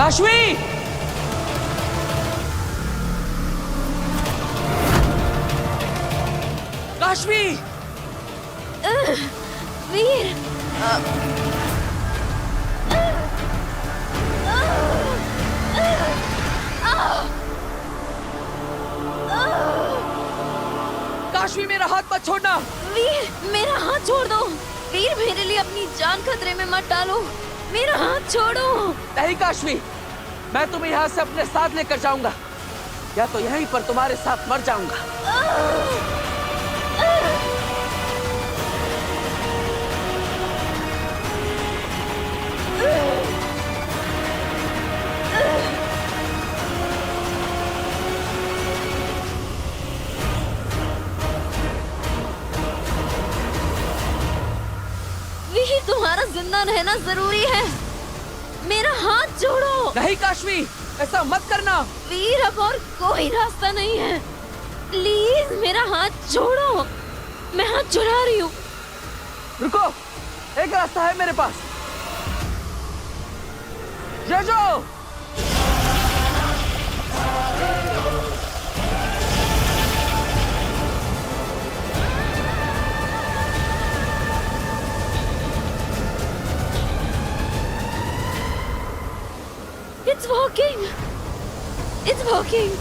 काशवी! काशवी! वीर! काशवी, मेरा हाथ मत छोड़ना! वीर, मेरा हाथ छोड़ दो। वीर, मेरे लिए अपनी जान खतरे में मत डालो। मेरा हाथ छोड़ो। नहीं काशवी, मैं तुम्हें यहाँ से अपने साथ लेकर जाऊंगा, या तो यहीं पर तुम्हारे साथ मर जाऊंगा। वीर, तुम्हारा जिंदा रहना जरूरी है। मेरा हाथ छोड़ो। नहीं काशवी, ऐसा मत करना। वीर, अब और कोई रास्ता नहीं है। प्लीज मेरा हाथ छोड़ो। मैं हाथ छुड़ा रही हूँ। रुको, एक रास्ता है मेरे पास। ये जो It's working. It's working.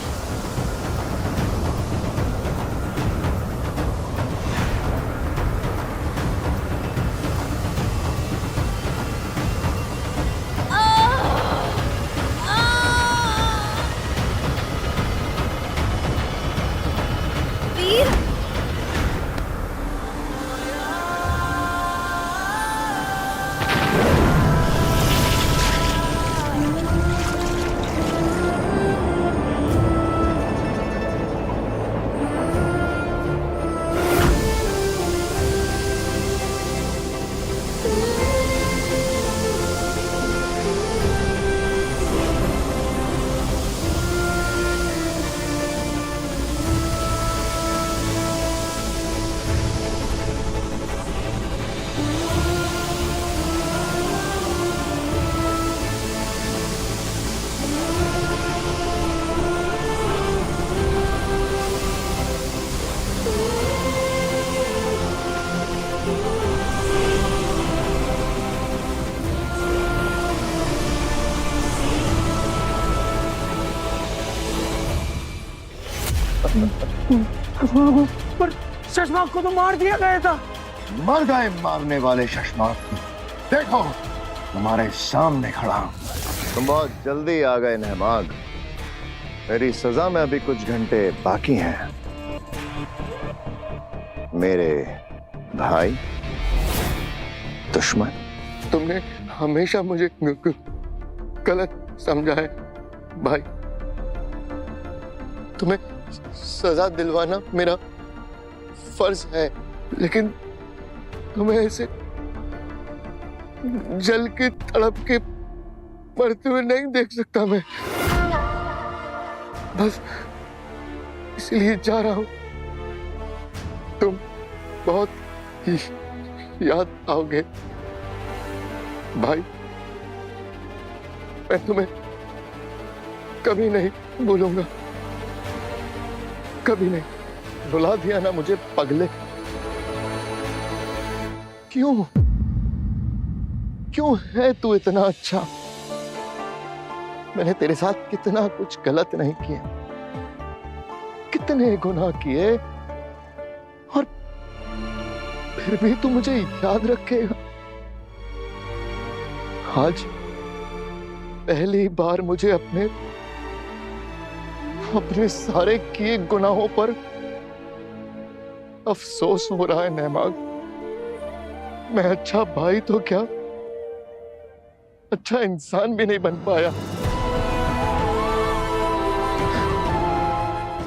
वीर, पर शशमाक को तो मार दिया गया था। मर गए मारने वाले शशमाक। देखो, तुम्हारे सामने खड़ा हूं। तुम बहुत जल्दी आ गए नहमाग। मेरी सजा में अभी कुछ घंटे बाकी हैं। मेरे भाई दुश्मन, तुमने हमेशा मुझे गलत समझा है भाई। तुम्हें सजा दिलवाना मेरा फर्ज है, लेकिन तुम्हें ऐसे जल के तड़प के मरते हुए नहीं देख सकता मैं। बस इसलिए जा रहा हूं। तुम बहुत ही याद आओगे भाई। मैं तुम्हें कभी नहीं भूलूंगा, कभी नहीं। बुला दिया ना मुझे पगले। क्यों क्यों है तू इतना अच्छा? मैंने तेरे साथ कितना कुछ गलत नहीं किया, कितने गुनाह किए, और फिर भी तू मुझे याद रखेगा। आज पहली बार मुझे अपने सारे किए गुनाहों पर अफसोस हो रहा है नहमाग। मैं अच्छा भाई तो क्या, अच्छा इंसान भी नहीं बन पाया।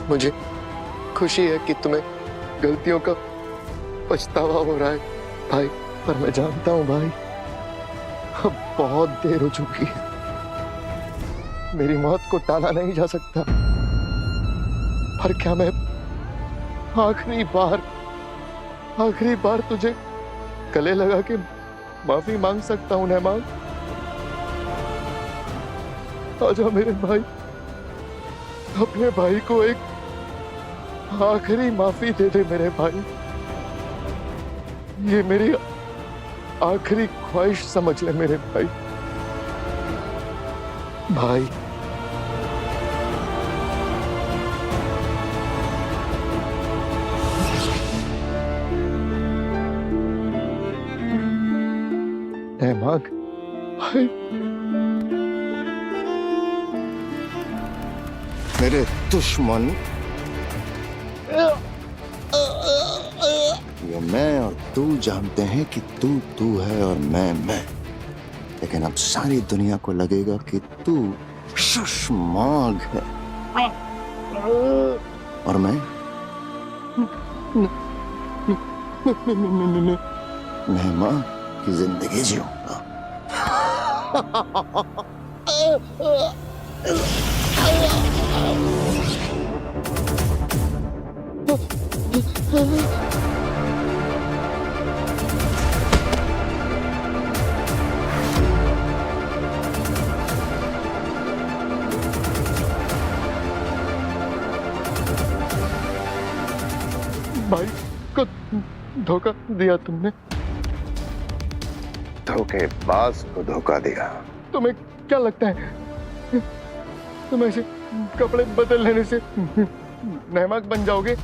मुझे खुशी है कि तुम्हें गलतियों का पछतावा हो रहा है भाई, पर मैं जानता हूं भाई, अब बहुत देर हो चुकी है। मेरी मौत को टाला नहीं जा सकता। पर क्या मैं आखिरी बार तुझे गले लगा के माफी मांग सकता हूं नहमाग? आजा मेरे भाई, अपने भाई को एक आखिरी माफी दे दे मेरे भाई। ये मेरी आखिरी ख्वाहिश समझ ले मेरे भाई। भाई नहमाग भाई, मेरे दुश्मन ये मैं और तू जानते हैं कि तू है और मैं, लेकिन अब सारी दुनिया को लगेगा कि तू शशमाग है और मैं नहमाग की जिंदगी जीऊंगा। भाई को धोखा दिया तुमने, धोखेबाज को धोखा दिया। तुम्हें क्या लगता है तुम ऐसे कपड़े बदल लेने से नहमाग बन जाओगे?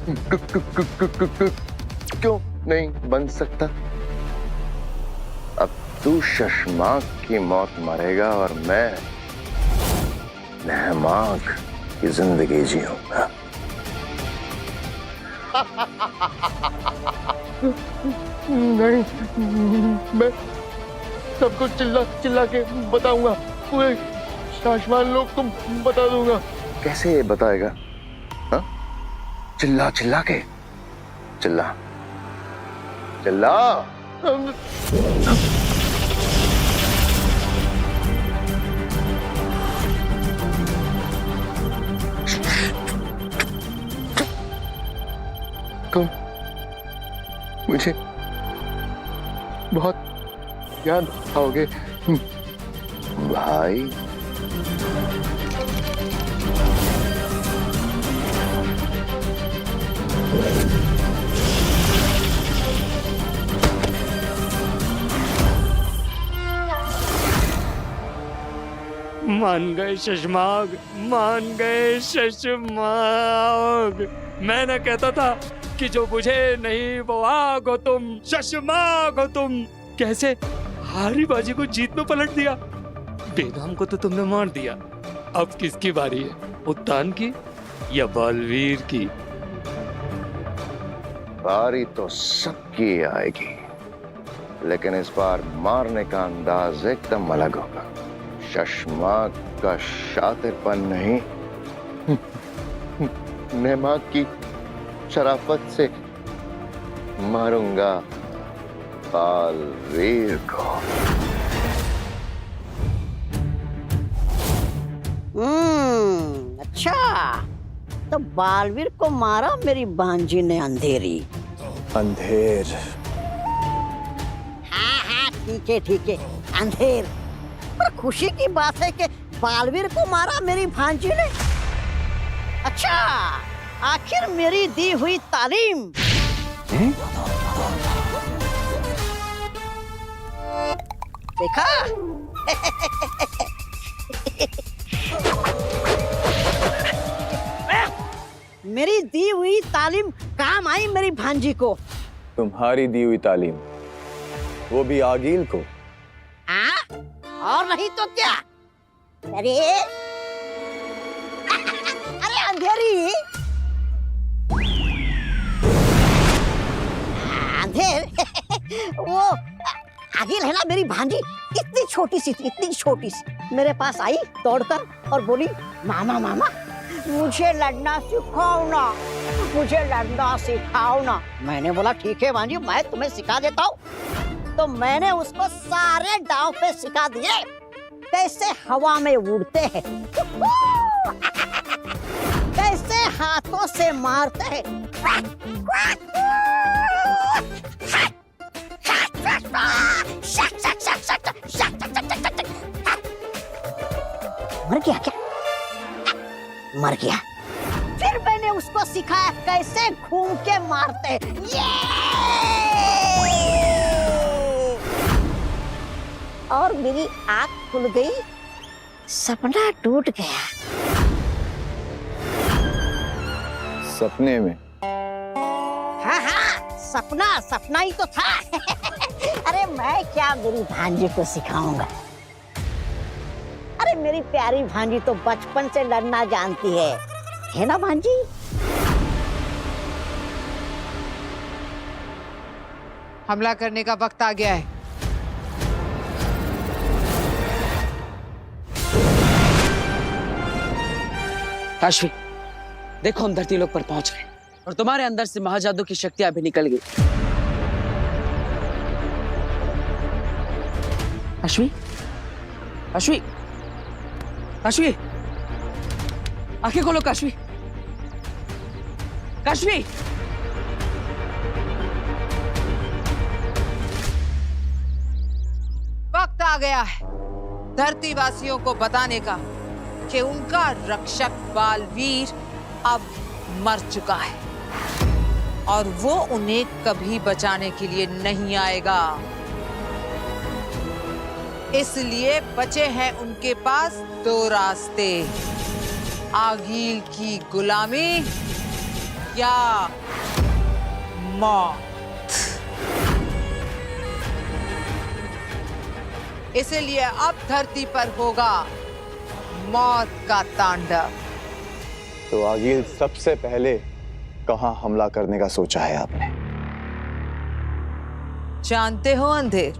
क्यों नहीं बन सकता? अब तू शशमाग की मौत मरेगा और मैं नहमाग की जिंदगी जीऊंगा। नहीं, मैं सबको चिल्ला चिल्ला के बताऊंगा, पूरे शाशमान लोग को बता दूंगा। कैसे ये बताएगा? हा? चिल्ला चिल्ला के? चिल्ला चिल्ला। तुम मुझे बहुत याद आओगे भाई। मान गए शशमाग, मान गए शशमाग। मैं ना कहता था कि जो बुझे नहीं वो आग हो तुम, शशमाग हो तुम। कैसे हारी बाजी को जीत में पलट दिया। बेनाम को तो तुमने मार दिया, अब किसकी बारी है? उत्तान की या बालवीर की? बारी तो सबकी आएगी, लेकिन इस बार मारने का अंदाज एकदम अलग होगा। शशमाग का शातिरपन नहीं, नहमाग की शराफत से मारूंगा बालवीर को। अच्छा, तो बालवीर को मारा मेरी भांजी ने अंधेरी। अंधेर? हाँ, ठीक है, अंधेर। पर खुशी की बात है कि बालवीर को मारा मेरी भांजी ने। अच्छा, आखिर मेरी दी हुई तालीम देखा? मेरी दी हुई तालीम काम आई मेरी भांजी को। तुम्हारी दी हुई तालीम, वो भी आगील को? हाँ, और नहीं तो क्या? अरे अंधेरी, अंधेर वो आगिल है ना मेरी भांजी, इतनी छोटी सी मेरे पास आई दौड़कर और बोली, मामा मुझे लड़ना सिखाओ ना। मैंने बोला ठीक है भांजी, मैं तुम्हें सिखा देता हूँ। तो मैंने उसको सारे दांव पे सिखा दिए, कैसे हवा में उड़ते हैं, कैसे हाथों से मारते हैं, मर गया क्या? मर गया। फिर मैंने उसको सिखाया कैसे घूम के मारते। ये! और मेरी आंख खुल गई, सपना टूट गया। सपने में? हाँ हाँ, सपना सपना ही तो था। अरे मैं क्या मेरी भांजी को सिखाऊंगा। अरे मेरी प्यारी भांजी तो बचपन से लड़ना जानती है ना भांजी? हमला करने का वक्त आ गया है। काशवी, देखो हम धरती लोक पर पहुंच गए और तुम्हारे अंदर से महाजादू की शक्तियां भी निकल गई। काशवी, काशवी, काशवी, आंखें खोलो काशवी, काशवी। वक्त आ गया है धरती वासियों को बताने का कि उनका रक्षक बालवीर अब मर चुका है और वो उन्हें कभी बचाने के लिए नहीं आएगा। इसलिए बचे हैं उनके पास दो रास्ते, आगील की गुलामी या मौत। इसलिए अब धरती पर होगा मौत का तांडव। तो आगिल सबसे पहले कहाँ हमला करने का सोचा है आपने? जानते हो अंधेर,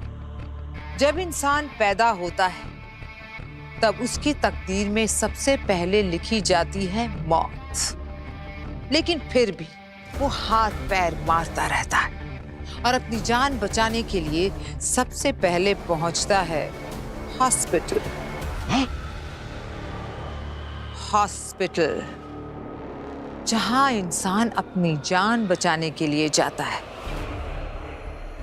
जब इंसान पैदा होता है तब उसकी तकदीर में सबसे पहले लिखी जाती है मौत। लेकिन फिर भी वो हाथ पैर मारता रहता है और अपनी जान बचाने के लिए सबसे पहले पहुंचता है हॉस्पिटल। हॉस्पिटल, जहां इंसान अपनी जान बचाने के लिए जाता है।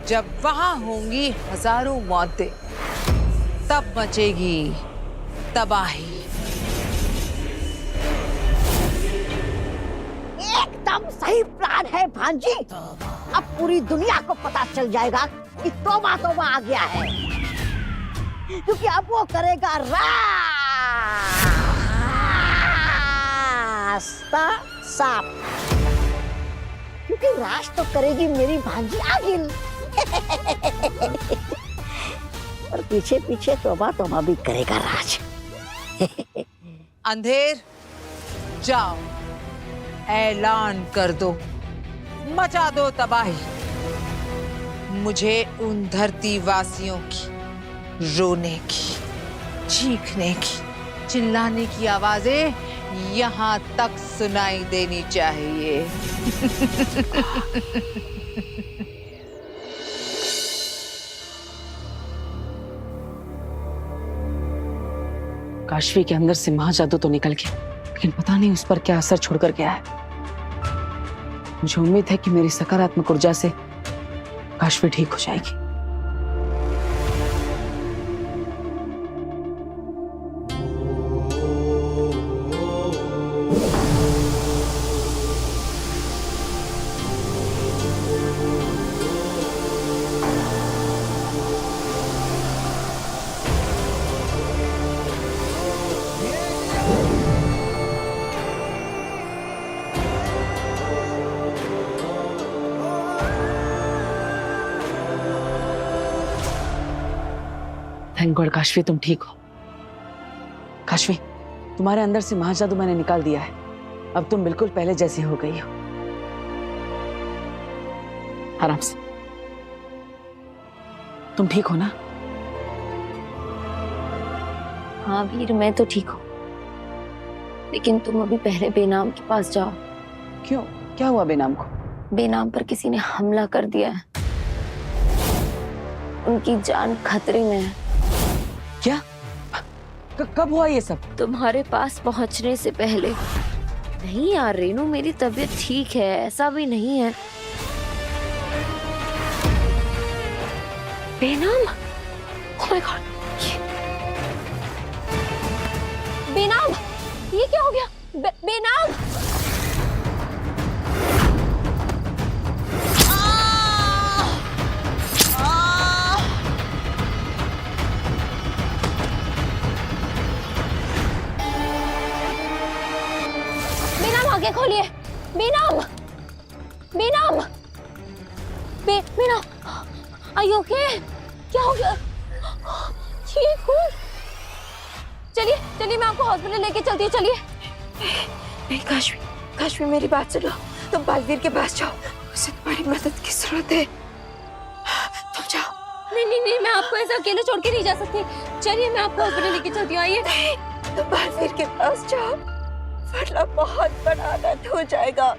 जब वहां होंगी हजारों मौतें, तब मचेगी तबाही। एकदम सही प्लान है भांजी। अब पूरी दुनिया को पता चल जाएगा कि तौबा तौबा आ गया है, क्योंकि अब वो करेगा रास्ता साफ, क्योंकि राज तो करेगी मेरी भांजी आगिल। और पीछे पीछे तौबा तौबा भी करेगा राज। अंधेर, जाओ ऐलान कर दो, मचा दो तबाही। मुझे उन धरती वासियों की रोने की, चीखने की, चिल्लाने की आवाजें यहाँ तक सुनाई देनी चाहिए। काशवी के अंदर से महाजादू तो निकल गया, लेकिन पता नहीं उस पर क्या असर छोड़कर गया है। मुझे उम्मीद है कि मेरी सकारात्मक ऊर्जा से काशवी ठीक हो जाएगी। थैंक गॉड काशवी, तुम ठीक हो। काशवी, तुम्हारे अंदर से महाजादू मैंने निकाल दिया है। अब तुम बिल्कुल पहले जैसी हो गई हो। आराम से। तुम ठीक हो ना? हाँ वीर, मैं तो ठीक हूँ, लेकिन तुम अभी पहले बेनाम के पास जाओ। क्यों? क्या हुआ बेनाम को? बेनाम पर किसी ने हमला कर दिया है, उनकी जान खतरे में है। क्या? कब हुआ ये सब? तुम्हारे पास पहुंचने से पहले। नहीं यार रेनू, मेरी तबीयत ठीक है, ऐसा भी नहीं है। बेनाम? ओह माय गॉड, बेनाम, ये क्या हो गया? बेनाम। बेनाम आगे खोलिए। बेनाम, बेनाम, बेनाम, आर यू ओके? क्या हो गया? ठीक हूँ। चलिए चलिए, मैं आपको हॉस्पिटल लेके चलती हूँ। चलिए। नहीं काशवी, काशवी मेरी बात सुनो। तुम बालवीर के पास जाओ, उसे तुम्हारी मदद की जरूरत है। तुम जाओ। नहीं नहीं नहीं, मैं आपको ऐसा अकेले छोड़ के नहीं जा सकती। चलिए, मैं आपको हॉस्पिटल लेके चलती हूँ। आइए। तुम बालवीर के पास जाओ, वरना बहुत बड़ा अनर्थ हो जाएगा।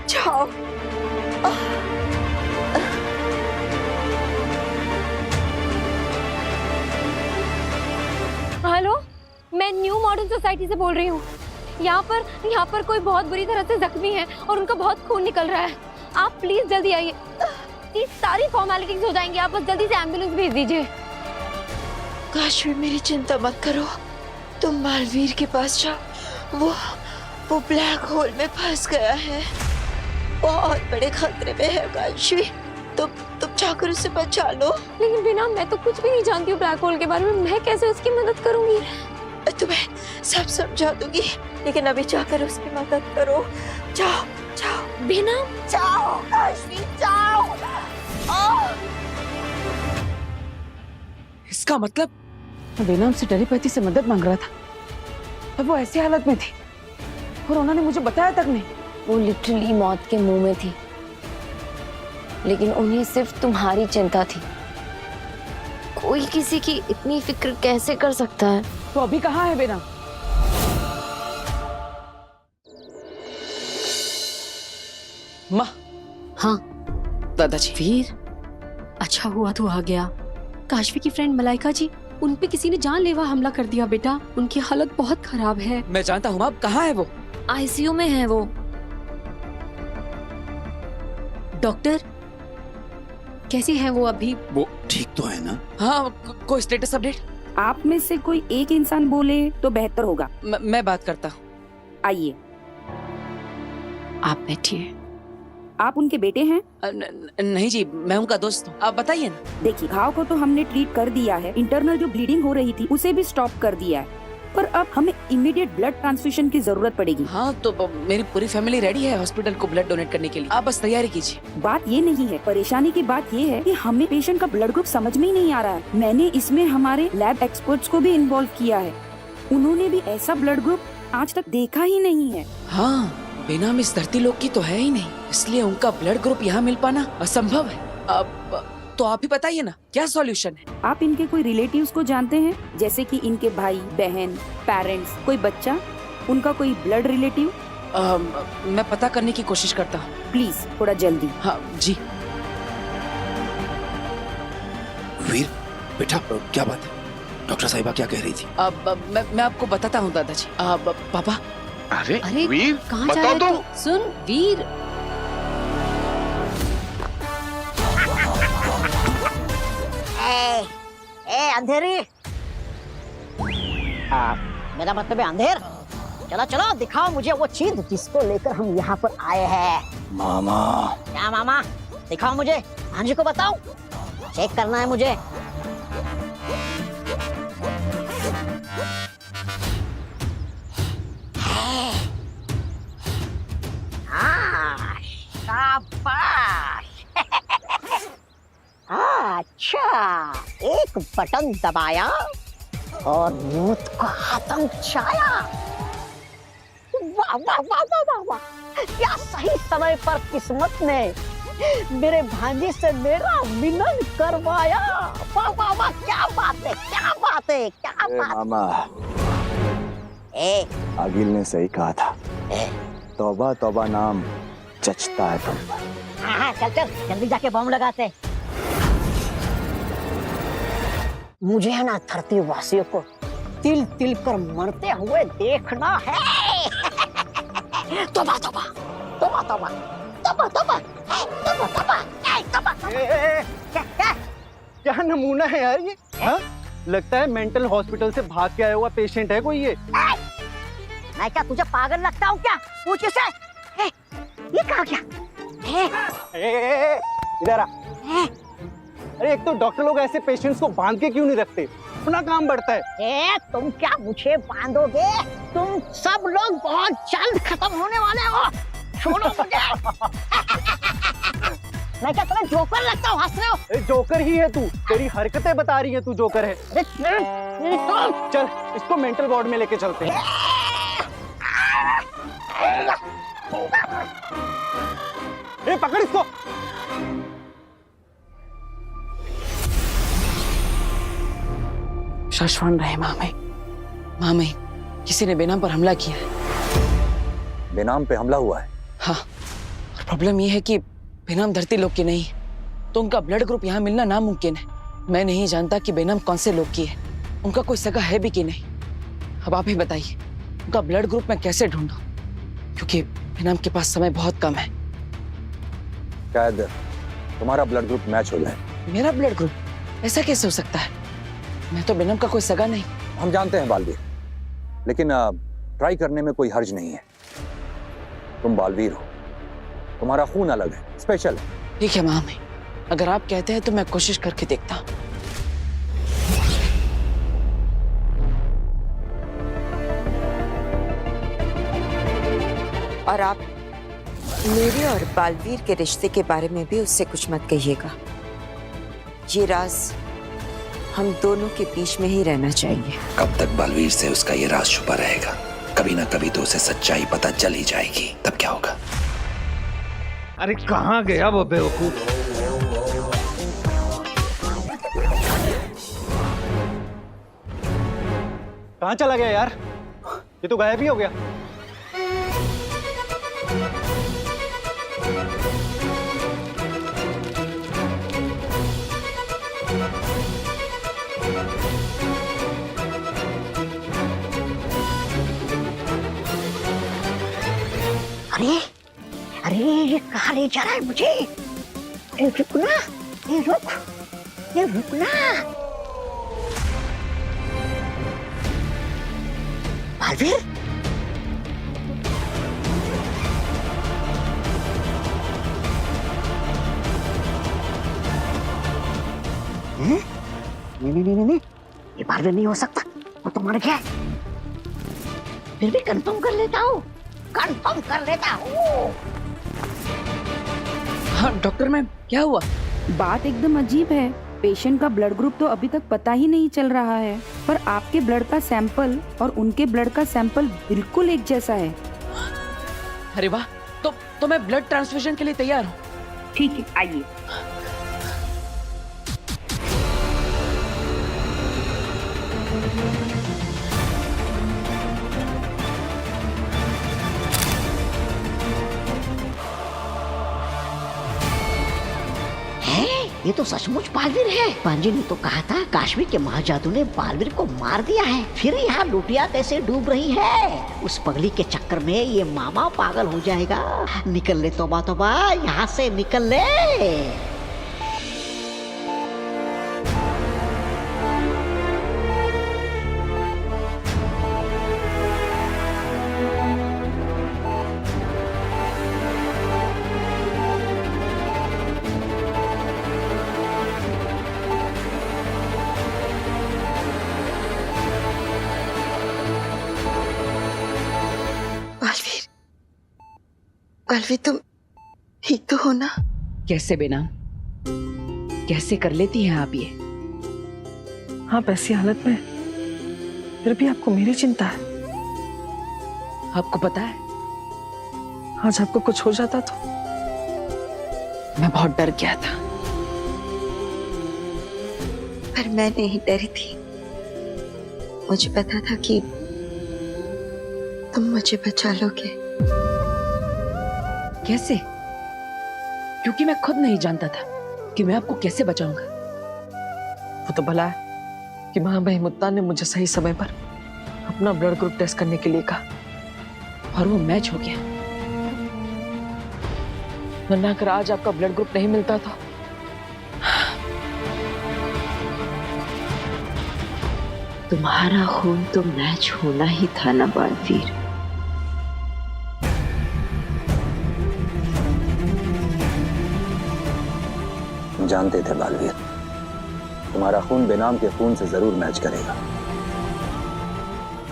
जाओ। हेलो, मैं न्यू मॉडर्न सोसाइटी से बोल रही हूँ। यहाँ पर कोई बहुत बुरी तरह से जख्मी है और उनका बहुत खून निकल रहा है। आप प्लीज जल्दी आइए। ये सारी फॉर्मेलिटीज हो जाएंगी, आप बस जल्दी से एम्बुलेंस भेज दीजिए। काशवी मेरी चिंता मत करो, तुम बालवीर के पास जाओ। वो ब्लैक होल में फंस गया है, बहुत बड़े खतरे में है काशवी। तुम जाकर उसे बचा लो। लेकिन बिना, मैं तो कुछ भी नहीं जानती हूँ ब्लैक होल के बारे में। मैं कैसे उसकी मदद करूंगी? तुम्हें सब समझा दूंगी, लेकिन अभी जाकर उसकी मदद करो। जाओ जाओ बिना, जाओ काशवी जाओ। इसका मतलब बेनाम से टेलीपैथी से मदद मांग रहा था, तब वो ऐसी हालत में थी और उन्होंने मुझे बताया तक नहीं। वो लिटरली मौत के मुंह में थी, लेकिन उन्हें सिर्फ तुम्हारी चिंता थी। कोई किसी की इतनी फिक्र कैसे कर सकता है? तो अभी कहाँ है बेनाम? माँ। हाँ दादाजी। वीर, अच्छा हुआ तू आ गया। काशवी की फ्रेंड मलाइका जी, उन पे किसी ने जानलेवा हमला कर दिया बेटा। उनकी हालत बहुत खराब है। मैं जानता हूँ, अब कहाँ है वो? आईसीयू में है वो। डॉक्टर, कैसी है वो अभी? वो ठीक तो है ना? हाँ, कोई स्टेटस अपडेट? आप में से कोई एक इंसान बोले तो बेहतर होगा। मैं बात करता हूँ। आइए। आप बैठिए। आप उनके बेटे हैं? नहीं जी, मैं उनका दोस्त हूँ। आप बताइए ना। देखिए, घाव को तो हमने ट्रीट कर दिया है, इंटरनल जो ब्लीडिंग हो रही थी उसे भी स्टॉप कर दिया है, पर अब हमें इमीडिएट ब्लड ट्रांसफ्यूजन की जरूरत पड़ेगी। हाँ, तो मेरी पूरी फैमिली रेडी है हॉस्पिटल को ब्लड डोनेट करने के लिए। आप बस तैयारी कीजिए। बात ये नहीं है, परेशानी की बात ये है कि हमें पेशेंट का ब्लड ग्रुप समझ में ही नहीं आ रहा है। मैंने इसमें हमारे लैब एक्सपर्ट्स को भी इन्वॉल्व किया है, उन्होंने भी ऐसा ब्लड ग्रुप आज तक देखा ही नहीं है। हाँ, बेनाम इस धरती लोक की तो है ही नहीं, इसलिए उनका ब्लड ग्रुप यहाँ मिल पाना असंभव है। अब तो आप ही बताइए ना, क्या सॉल्यूशन है? आप इनके कोई रिलेटिव्स को जानते हैं, जैसे कि इनके भाई बहन, पेरेंट्स, कोई बच्चा, उनका कोई ब्लड रिलेटिव? मैं पता करने की कोशिश करता हूँ। प्लीज थोड़ा जल्दी। हाँ जी। वीर बेटा, क्या बात है? डॉक्टर साहिबा क्या कह रही थी? अब मैं आपको बताता हूँ दादाजी। पापा। अरे अरे वीर, कहाँ जा बताओ रहे तो। तू? सुन वीर, ए अंधेरी, मेरा मतलब है अंधेर। चलो चलो, दिखाओ मुझे वो चीज जिसको लेकर हम यहाँ पर आए हैं। मामा। क्या मामा? दिखाओ मुझे, भांजी को बताओ, चेक करना है मुझे। शाबाश। अच्छा, एक बटन दबाया और मौत का आतंक छाया। वाह वाह वाह वाह वाह वाह, क्या सही समय पर किस्मत ने मेरे भांजे से मेरा मिलन करवाया। वाह वाह वाह, क्या बात है, क्या बात है, क्या बात। मामा, ए, आगिल ने सही कहा था, तौबा तौबा नाम जचता है तुम पर। हाँ, चल चल जल्दी जाके बम लगाते। मुझे है ना धरती वासियों को तिल तिल कर मरते हुए देखना है। तौबा तौबा तौबा तौबा तौबा तौबा तौबा तौबा तौबा। क्या नमूना है यार ये? हाँ? लगता है मेंटल हॉस्पिटल से भाग के आया हुआ पेशेंट है कोई ये। मैं क्या तुझे पागल लगता हूँ क्या? पूछ इसे। ये कहा क्या? इधर आ। अरे एक तो डॉक्टर लोग ऐसे पेशेंट्स को बांध के क्यों नहीं रखते? अपना काम बढ़ता है। तुम क्या मुझे बांधोगे? तुम सब लोग बहुत जल्द खत्म होने वाले हो। छोड़ो मुझे। मैं क्या तुम्हें जोकर लगता हूँ? हंस रहे हो? जोकर ही है तू। तेरी हरकतें बता रही है तू जोकर है। चल इसको मेंटल वार्ड में लेके चलते हैं। पकड़ इसको। शशवान रहे मामे किसी ने बेनाम पर हमला किया है। बेनाम पे हमला हुआ है? हाँ, और प्रॉब्लम ये है कि बेनाम धरती लोग के नहीं, तो उनका ब्लड ग्रुप यहाँ मिलना नामुमकिन है। मैं नहीं जानता कि बेनाम कौन से लोग की है, उनका कोई सगा है भी कि नहीं। अब आप ही बताइए, उनका ब्लड ग्रुप मैं कैसे ढूंढूं? क्योंकि बेनाम के पास समय बहुत कम है। शायद तुम्हारा ब्लड ग्रुप मैच हो जाए। मेरा ब्लड ग्रुप? ऐसा कैसे हो सकता है? मैं तो बेनाम का कोई सगा नहीं। हम जानते हैं बालवीर, लेकिन ट्राई करने में कोई हर्ज नहीं है। तुम बालवीर हो, तुम्हारा खून अलग है, स्पेशल है। ठीक है मामे, अगर आप कहते हैं तो मैं कोशिश करके देखता हूँ। और आप मेरे और बालवीर के रिश्ते के बारे में भी उससे कुछ मत कहिएगा। ये राज हम दोनों के बीच में ही रहना चाहिए। कब तक बालवीर से उसका ये राज छुपा रहेगा? कभी ना कभी तो उसे सच्चाई पता चल ही जाएगी, तब क्या होगा? अरे कहाँ गया वो बेवकूफ? कहाँ चला गया यार? ये तो गायब ही हो गया। अरे अरे ये कहाँ ले जा रहा है मुझे? रुकना, ये रुकना। बालवीर, नहीं, ये बालवीर नहीं हो सकता। वो तो मर गया। फिर भी कंफर्म कर लेता हूँ। हाँ डॉक्टर मैम, क्या हुआ? बात एकदम अजीब है। पेशेंट का ब्लड ग्रुप तो अभी तक पता ही नहीं चल रहा है, पर आपके ब्लड का सैंपल और उनके ब्लड का सैंपल बिल्कुल एक जैसा है। अरे वाह, तो मैं ब्लड ट्रांसफ्यूजन के लिए तैयार हूँ। ठीक है, आइए। ये तो सचमुच बालवीर है। पांजी ने तो कहा था काश्मीर के महाजादू ने बालवीर को मार दिया है। फिर यहाँ लुटिया कैसे डूब रही है? उस पगली के चक्कर में ये मामा पागल हो जाएगा। निकल ले तौबा, यहाँ से निकल ले। बालवीर, तुम ठीक तो हो ना? कैसे बेनाम, कैसे कर लेती हैं आप ये? आप ऐसी हालत में, फिर भी आपको मेरी चिंता है। आपको पता है, आज आपको कुछ हो जाता तो मैं बहुत डर गया था। पर मैं नहीं डरी थी। मुझे पता था कि तुम मुझे बचा लोगे। कैसे? क्योंकि मैं खुद नहीं जानता था कि मैं आपको कैसे बचाऊंगा। वो तो भला है कि महामहिम मुत्तान ने मुझे सही समय पर अपना ब्लड ग्रुप टेस्ट करने के लिए कहा और वो मैच हो गया। वरना अगर आज आपका ब्लड ग्रुप नहीं मिलता तो तुम्हारा खून तो मैच होना ही था ना बालवीर। जानते थे बालवीर, तुम्हारा खून बेनाम के खून से जरूर मैच करेगा।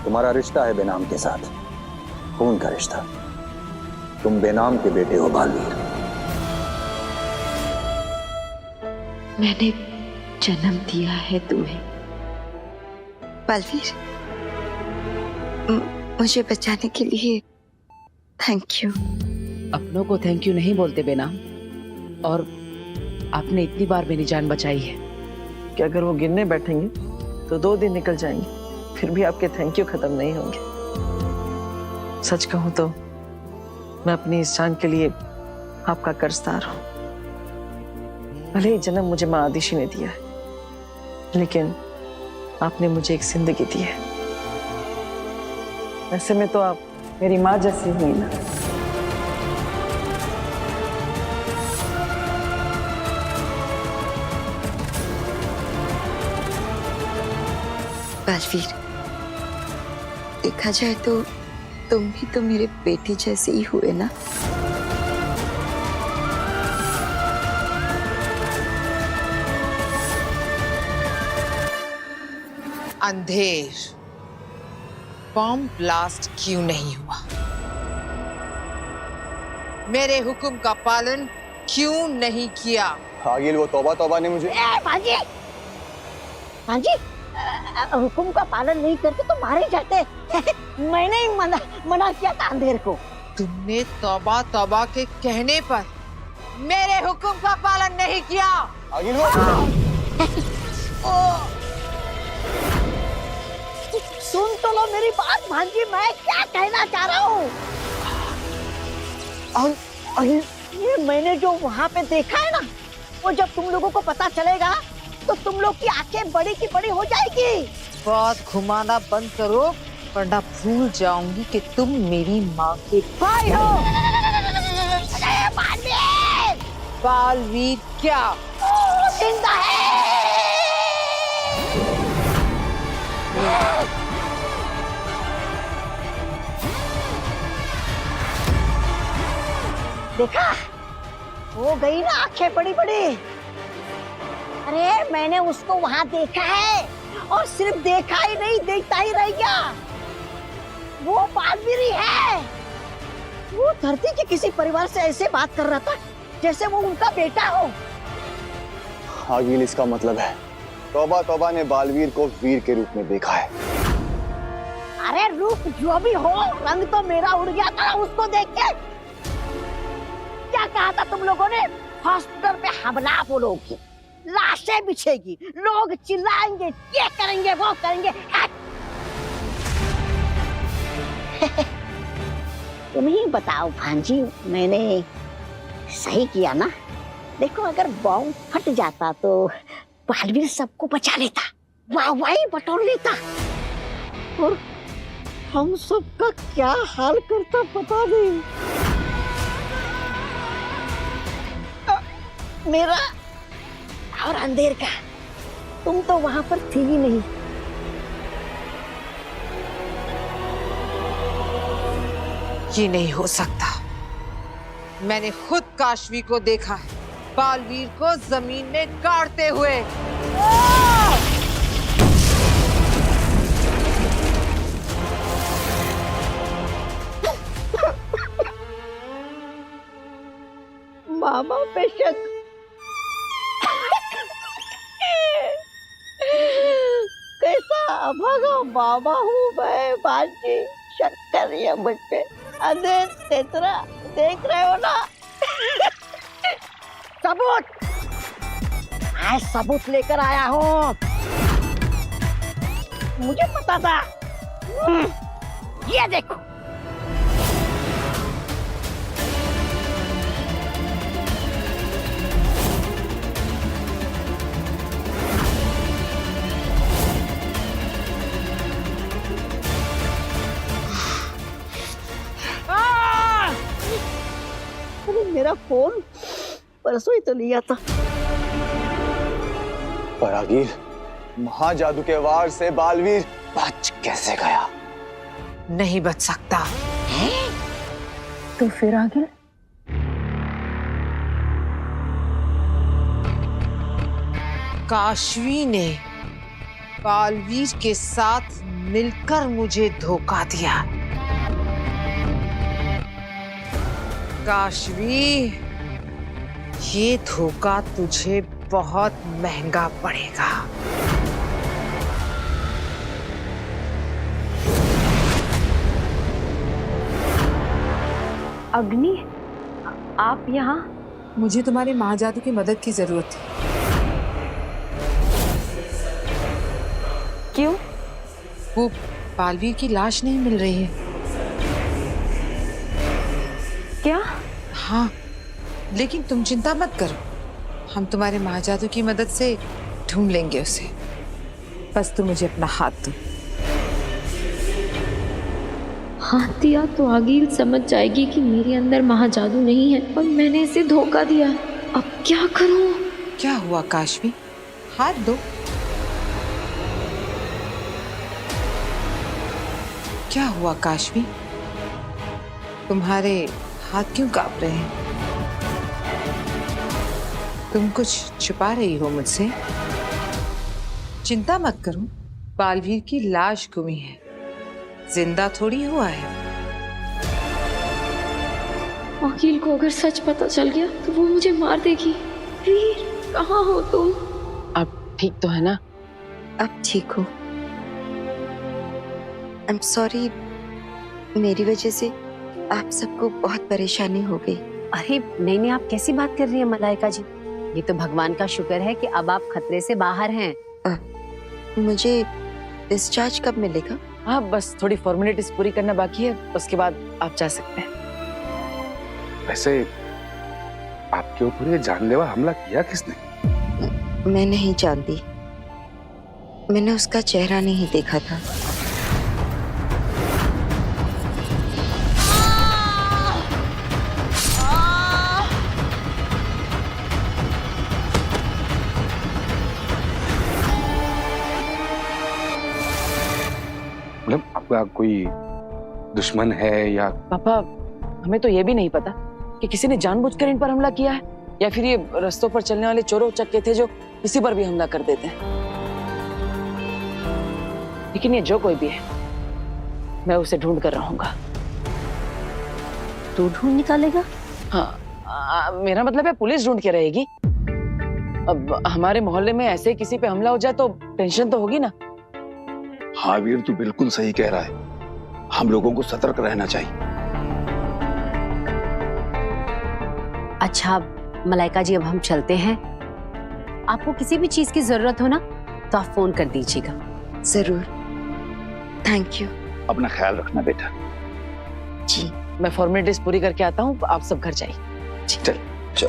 तुम्हारा रिश्ता है बेनाम के साथ, खून का रिश्ता। तुम बेनाम के बेटे हो बालवीर। मैंने जन्म दिया है तुम्हें बालवीर। मुझे बचाने के लिए थैंक यू। अपनों को थैंक यू नहीं बोलते बेनाम, और आपने इतनी बार मेरी जान बचाई है कि अगर वो गिनने बैठेंगे तो 2 दिन निकल जाएंगे, फिर भी आपके थैंक यू खत्म नहीं होंगे। सच कहूं तो मैं अपनी इस जान के लिए आपका कर्जदार हूं। भले ही जन्म मुझे माँ आदिशी ने दिया है, लेकिन आपने मुझे एक जिंदगी दी है। ऐसे में तो आप मेरी माँ जैसी हुई ना। बालवीर, देखा जाए तो तुम भी तो मेरे बेटे जैसे ही हुए ना। अंधेर, बॉम्ब ब्लास्ट क्यों नहीं हुआ? मेरे हुक्म का पालन क्यों नहीं किया? आगिल, वो तौबा तौबा ने मुझे भांजी, भांजी, हुक्म का पालन नहीं करते तो मारे जाते। मैंने ही मना किया था अंधेर को। तुमने तौबा तौबा के कहने पर मेरे हुक्म का पालन नहीं किया। आगिल, सुन तो लो मेरी बात भांजी, मैं क्या कहना चाह रहा हूँ। और ये मैंने जो वहाँ पे देखा है ना, वो जब तुम लोगों को पता चलेगा तो तुम लोग की आंखें बड़ी की बड़ी हो जाएगी। बात घुमाना बंद करो, वरना भूल जाऊंगी कि तुम मेरी माँ के भाई हो। बालवीर क्या जिंदा है। देखा, हो गई ना आंखें बड़ी बड़ी। अरे मैंने उसको वहां देखा है, और सिर्फ देखा ही नहीं, देखता ही रह गया। वो बालवीर ही है। वो धरती के किसी परिवार से ऐसे बात कर रहा था जैसे वो उनका बेटा हो। आगिल, इसका मतलब है तौबा तौबा ने बालवीर को वीर के रूप में देखा है। अरे रूप जो भी हो, रंग तो मेरा उड़ गया था उसको देख के। क्या कहा था तुम लोगों ने? हॉस्पिटल पे हमला बोलोगी, लाशें बिछेगी, लोग चिल्लाएंगे, ये करेंगे वो करेंगे। तुम ही बताओ भांजी, मैंने सही किया ना? देखो, अगर बॉम्ब फट जाता तो बालवीर सबको बचा लेता, वाहवाही बटोर लेता, और हम सबका क्या हाल करता पता नहीं। मेरा और अंधेर का, तुम तो वहां पर थी ही नहीं। ये नहीं हो सकता। मैंने खुद काशवी को देखा है, बालवीर को जमीन में गाड़ते हुए। मामा पे शक। कैसा अभागा मामा हूँ मैं भांजी, शक कर रही है मुझ पे। अंधेर, तेतरा, देख रहे हो ना? सबूत, मैं सबूत लेकर आया हूँ। मुझे पता था। ये देखो। मेरा फोन परसों ही तो लिया था। पर आगिर, महाजादू के वार से बालवीर बच कैसे गया? नहीं बच सकता। तो फिर आगिर काशवी ने बालवीर के साथ मिलकर मुझे धोखा दिया। काशवी, ये धोखा तुझे बहुत महंगा पड़ेगा। अग्नि, आप यहाँ? मुझे तुम्हारे महाजादू की मदद की जरूरत थी। क्यों? वो बालवीर की लाश नहीं मिल रही है। क्या? हाँ, लेकिन तुम चिंता मत करो, हम तुम्हारे महाजादू की मदद से ढूंढ लेंगे उसे। बस तुम मुझे अपना हाथ दो। हाथ दिया तो आगे समझ जाएगी कि मेरे अंदर महाजादू नहीं है और मैंने इसे धोखा दिया। अब क्या करूं? क्या हुआ काशवी? हाथ दो। क्या हुआ काशवी? तुम्हारे हाथ क्यों कांप रहे हैं? तुम कुछ छुपा रही हो मुझसे? चिंता मत करो, बालवीर की लाश गुमी है, जिंदा थोड़ी हुआ है। वकील को अगर सच पता चल गया तो वो मुझे मार देगी। वीर, कहाँ हो तुम? अब ठीक तो है ना? अब ठीक हो? आई एम सॉरी, मेरी वजह से आप सबको बहुत परेशानी हो गई। अरे नहीं नहीं, आप कैसी बात कर रही हैं मलाइका जी? ये तो भगवान का शुक्र है कि अब आप खतरे से बाहर हैं। मुझे डिस्चार्ज कब मिलेगा? हाँ, बस थोड़ी फॉर्मेलिटीज पूरी करना बाकी है, उसके बाद आप जा सकते हैं। वैसे आपके ऊपर ये जानलेवा हमला किया किसने? मैं नहीं जानती, मैंने उसका चेहरा नहीं देखा था। मतलब आपका कोई दुश्मन है या? पापा, हमें तो ये भी नहीं पता कि किसी ने जानबूझकर इन पर हमला किया है या फिर ये रास्तों पर चलने वाले चोरों चक्के थे जो किसी पर भी हमला कर देते हैं। लेकिन ये जो कोई भी है, मैं उसे ढूंढ कर रहूंगा। तू ढूंढ निकालेगा? हाँ, मेरा मतलब है पुलिस ढूंढ के रहेगी। अब हमारे मोहल्ले में ऐसे किसी पे हमला हो जाए तो टेंशन तो होगी ना। हाँ वीर, तू बिल्कुल सही कह रहा है, हम लोगों को सतर्क रहना चाहिए। अच्छा मलाइका जी, अब हम चलते हैं। आपको किसी भी चीज की जरूरत हो ना तो आप फोन कर दीजिएगा। जरूर, थैंक यू। अपना ख्याल रखना बेटा। जी। मैं फॉर्मेलिटीज पूरी करके आता हूँ, आप सब घर जाइए। चल चल।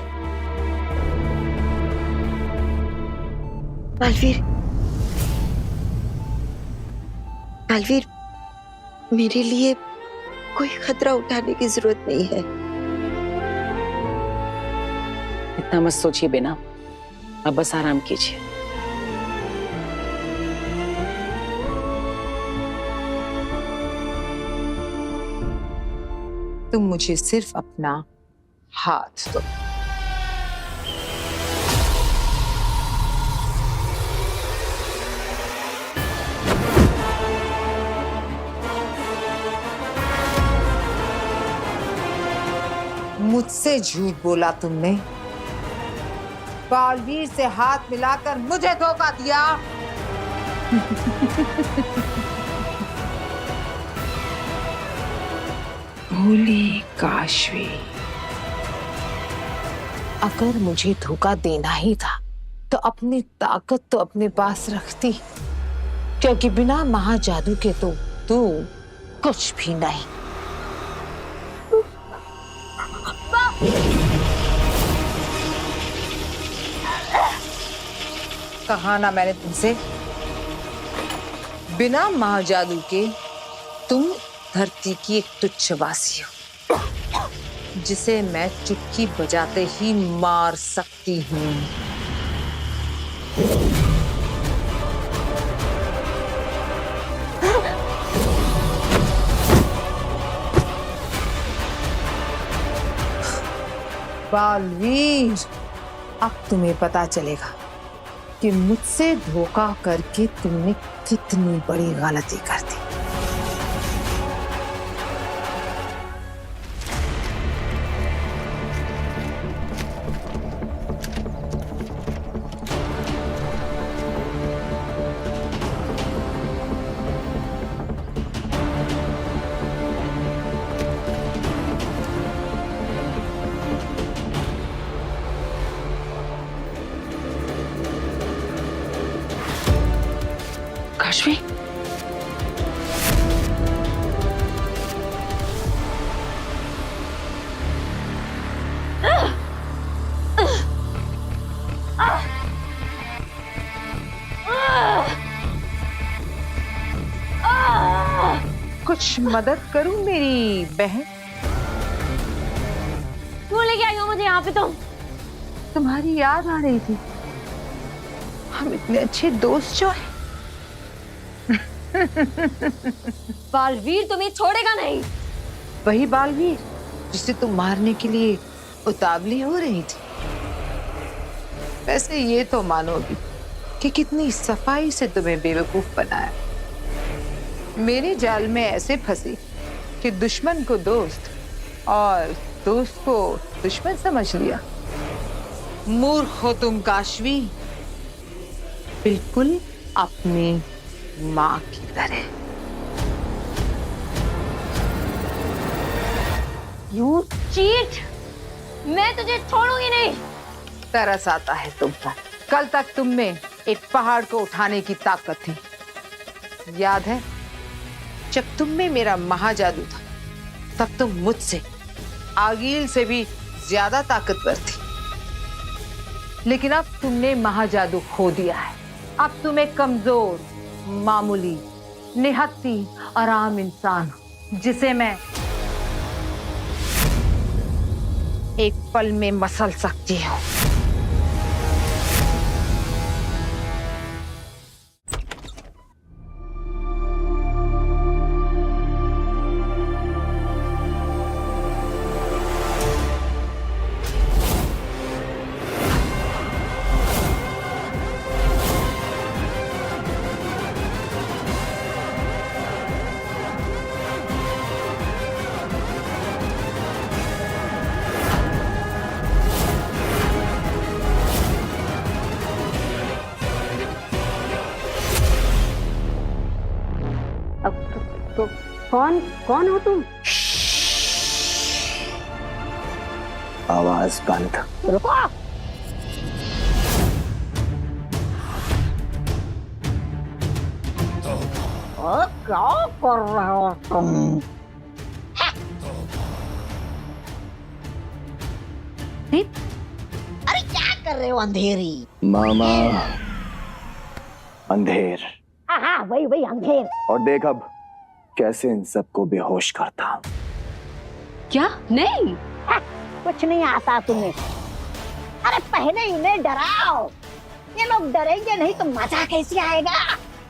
बालवीर, बालवीर, मेरे लिए कोई खतरा उठाने की जरूरत नहीं है। इतना मत सोचिए बेना, अब बस आराम कीजिए। तुम मुझे सिर्फ अपना हाथ दो। मुझसे झूठ बोला तुमने, बालवीर से हाथ मिलाकर मुझे धोखा दिया। भोली काशवी, अगर मुझे धोखा देना ही था तो अपनी ताकत तो अपने पास रखती, क्योंकि बिना महाजादू के तो तू कुछ भी नहीं। कहा ना मैंने तुमसे, बिना महाजादू के तुम धरती की एक तुच्छ वासी हो, जिसे मैं चुटकी बजाते ही मार सकती हूँ। बालवीर, अब तुम्हें पता चलेगा कि मुझसे धोखा करके तुमने कितनी बड़ी गलती कर दी। काशवी, कुछ मदद करूं मेरी बहन? क्यों लेके आई हो मुझे यहाँ पे तुम? तुम्हारी याद आ रही थी, हम इतने अच्छे दोस्त जो हैं। बालवीर तुम्हें छोड़ेगा नहीं। वही बालवीर जिसे तुम मारने के लिए उतावली हो रही थी। वैसे ये तो मानोगी कि कितनी सफाई से तुम्हें बेवकूफ बनाया। मेरे जाल में ऐसे फंसी कि दुश्मन को दोस्त और दोस्त को दुश्मन समझ लिया। मूर्ख हो तुम काशवी, बिल्कुल अपनी माँ की तरह। यू चीट, मैं तुझे छोड़ूंगी नहीं। तरस आता है तुम पर। कल तक तुम में एक पहाड़ को उठाने की ताकत थी। याद है जब तुम में मेरा महाजादू था, तब तुम मुझसे, आगील से भी ज्यादा ताकतवर थी। लेकिन अब तुमने महाजादू खो दिया है। अब तुम एक कमजोर, मामूली, निहत्ती आराम इंसान हो, जिसे मैं एक पल में मसल सकती हूँ। तो कौन हो तुम? आवाज बंद। रुको। क्या कर रहे हो तुम? अरे क्या कर रहे हो अंधेरी? मामा अंधेर। हाँ वही अंधेर। और देख अब कैसे इन सबको बेहोश करता हूँ। क्या? नहीं, कुछ नहीं आता तुम्हें। अरे पहले इन्हें डराओ, ये लोग डरेंगे नहीं तो मजा कैसे आएगा?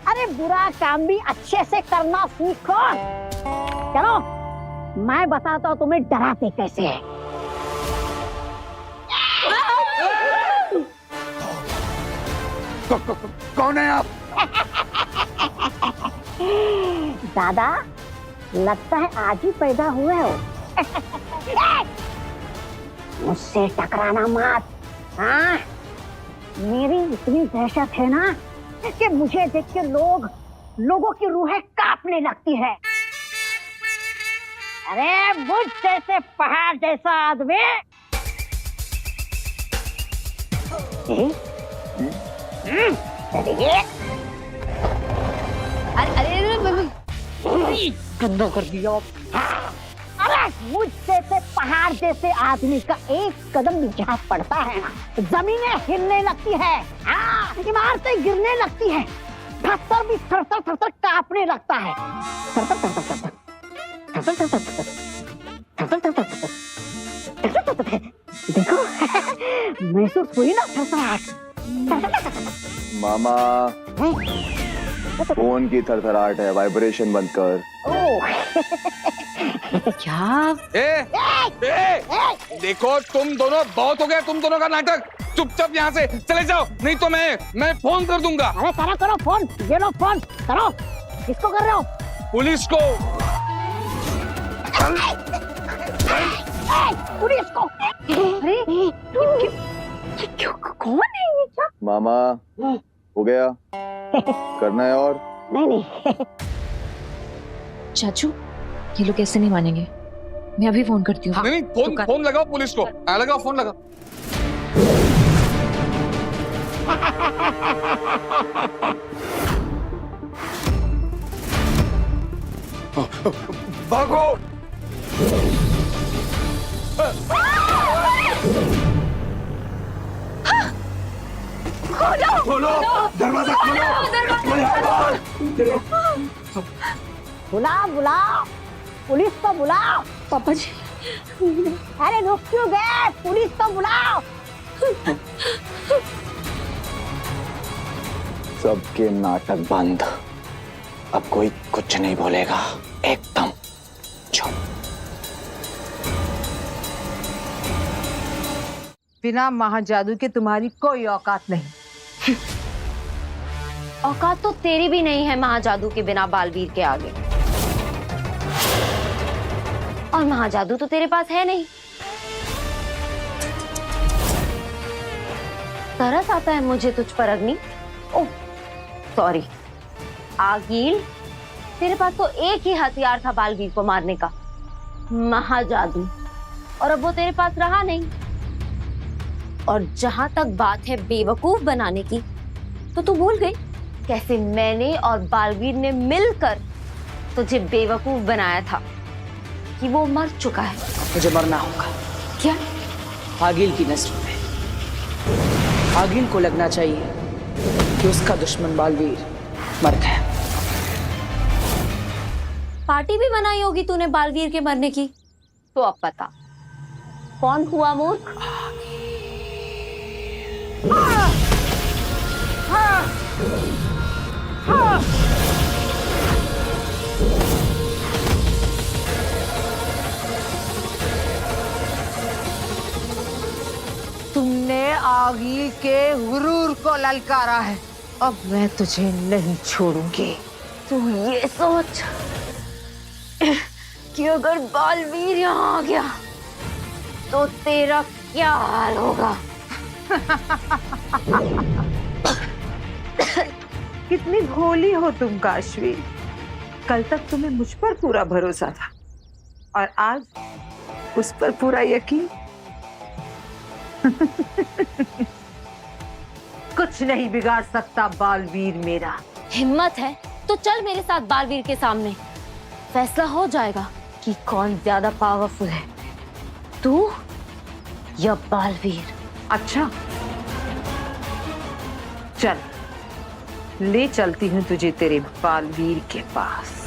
अरे बुरा काम भी अच्छे से करना सीखो। चलो मैं बताता हूँ तुम्हें डराते कैसे है। कौन है आप? दादा लगता है आज ही पैदा हुए हो। मुझसे टकराना मत। हाँ मेरी इतनी दहशत है ना कि मुझे देख के लोगों की रूहें कांपने लगती है। अरे मुझ जैसे पहाड़ जैसा आदमी अरे गंदा कर दिया। अरे मुझ जैसे पहाड़ जैसे आदमी का एक कदम भी जहाँ पड़ता है ना, जमीनें हिलने लगती है। हाँ इमारतें गिरने लगती है, पत्थर भी थर-थर कांपने लगता है। देखो महसूस हुई ना थरथराहट? मामा फोन की थरथराहट है, वाइब्रेशन बंद कर। क्या? देखो तुम दोनों, बहुत हो गया तुम दोनों का नाटक। चुपचाप यहाँ से चले जाओ, नहीं तो मैं फोन कर दूंगा। अरे करो फोन, ये लो फोन करो। किसको कर रहे हो? पुलिस को। पुलिस को? अरे कौन है ये? क्या मामा हो गया? करना है और? नहीं चाचू, ये लोग ऐसे नहीं मानेंगे। मैं अभी फोन करती हूँ। नहीं फोन लगाओ पुलिस को। लगाओ फोन लगाओ। भागो। खोलो दरवाजा, बुलाओ पुलिस को बुलाओ। पापा जी, अरे रुक क्यों गए? पुलिस को बुलाओ। सबके नाटक बंद। अब कोई कुछ नहीं बोलेगा, एकदम चुप। बिना महाजादू के तुम्हारी कोई औकात नहीं। औकात तो तेरी भी नहीं है महाजादू के बिना बालवीर के आगे। और महाजादू तो तेरे पास है नहीं। तरस आता है मुझे तुझ पर अग्नि। ओह सॉरी आगिल, तेरे पास तो एक ही हथियार था बालवीर को मारने का, महाजादू, और अब वो तेरे पास रहा नहीं। और जहां तक बात है बेवकूफ बनाने की, तो तू भूल गई कैसे मैंने और बालवीर ने मिलकर तुझे बेवकूफ बनाया था कि वो मर चुका है। मुझे मरना होगा। क्या? आगिल की नजरों में आगिल को लगना चाहिए कि उसका दुश्मन बालवीर मर गया। पार्टी भी बनाई होगी तूने बालवीर के मरने की, तो अब पता कौन हुआ मूर्ख। तुमने आगिल के गुरूर को ललकारा है, अब मैं तुझे नहीं छोड़ूंगी। तू ये सोच कि अगर बालवीर यहाँ आ गया तो तेरा क्या हाल होगा। कितनी भोली हो तुम काशवी। कल तक तुम्हें मुझ पर पूरा भरोसा था और आज उस पर पूरा यकीन। कुछ नहीं बिगाड़ सकता बालवीर मेरा। हिम्मत है तो चल मेरे साथ बालवीर के सामने, फैसला हो जाएगा कि कौन ज्यादा पावरफुल है, तू या बालवीर। अच्छा चल, ले चलती हूँ तुझे तेरे बालवीर के पास।